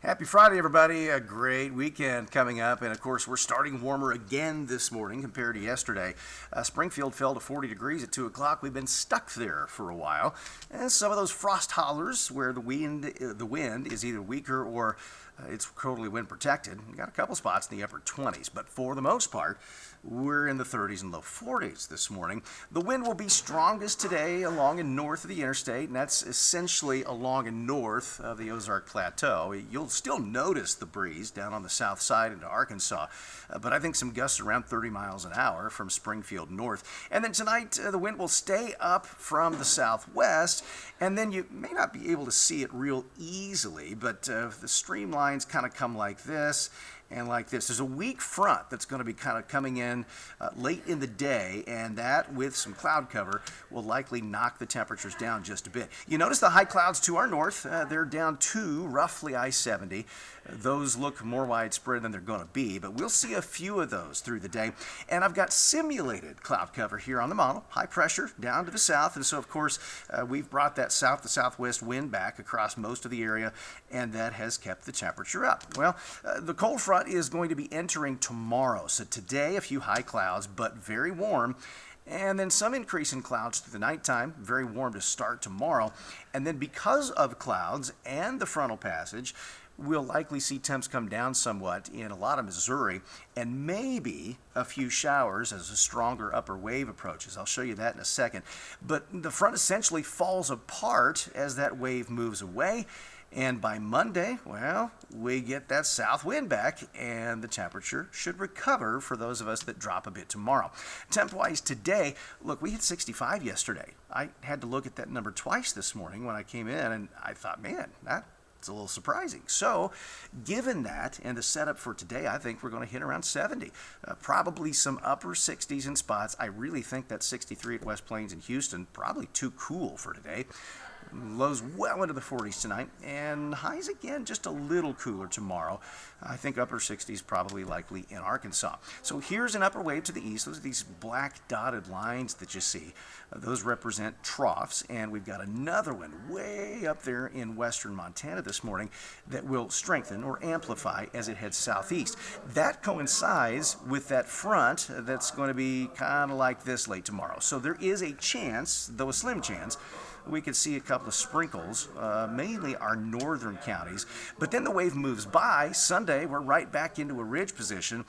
Happy Friday, everybody. A great weekend coming up. And of course, we're starting warmer again this morning compared to yesterday. Springfield fell to 40 degrees at 2 o'clock. We've been stuck there for a while. And some of those frost hollers where the wind is either weaker or it's totally wind protected. We got a couple spots in the upper 20s, but for the most part, we're in the 30s and low 40s this morning. The wind will be strongest today along and north of the interstate, and that's essentially along and north of the Ozark Plateau. You'll still notice the breeze down on the south side into Arkansas, but I think some gusts around 30 miles an hour from Springfield north. And then tonight, the wind will stay up from the southwest, and then you may not be able to see it real easily, but the streamlines kind of come like this and like this. There's a weak front that's going to be kind of coming in late in the day, and that with some cloud cover will likely knock the temperatures down just a bit. You notice the high clouds to our north, they're down to roughly I-70. Those look more widespread than they're going to be, but we'll see a few of those through the day. And I've got simulated cloud cover here on the model, high pressure down to the south, and so of course we've brought that south to southwest wind back across most of the area, and that has kept the temperature up. Well, the cold front is going to be entering tomorrow. So today, a few high clouds, but very warm. And then some increase in clouds through the nighttime, very warm to start tomorrow. And then because of clouds and the frontal passage, we'll likely see temps come down somewhat in a lot of Missouri, and maybe a few showers as a stronger upper wave approaches. I'll show you that in a second. But the front essentially falls apart as that wave moves away. And by Monday, well, we get that south wind back, and the temperature should recover for those of us that drop a bit tomorrow. Temp-wise today, look, we hit 65 yesterday. I had to look at that number twice this morning when I came in, and I thought, man, that's a little surprising. So, given that and the setup for today, I think we're going to hit around 70. Probably some upper 60s in spots. I really think that 63 at West Plains and Houston, probably too cool for today. Lows well into the 40s tonight, and highs again just a little cooler tomorrow. I think upper 60s probably likely in Arkansas. So here's an upper wave to the east. Those are these black dotted lines that you see. Those represent troughs, and we've got another one way up there in western Montana this morning that will strengthen or amplify as it heads southeast. That coincides with that front that's going to be kind of like this late tomorrow. So there is a chance, though a slim chance, we could see a couple of sprinkles, mainly our northern counties. But then the wave moves by. Sunday, we're right back into a ridge position,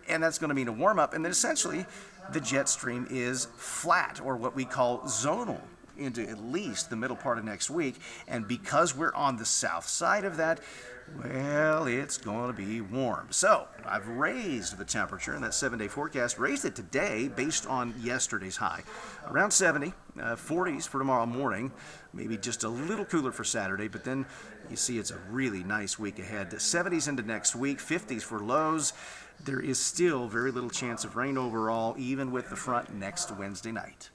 and that's going to mean a warm-up. And then essentially, the jet stream is flat, or what we call zonal, into at least the middle part of next week. And because we're on the south side of that, well, it's going to be warm. So I've raised the temperature in that 7-day forecast, raised it today based on yesterday's high. Around 70, 40s for tomorrow morning, maybe just a little cooler for Saturday, but then you see it's a really nice week ahead. The 70s into next week, 50s for lows. There is still very little chance of rain overall, even with the front next Wednesday night.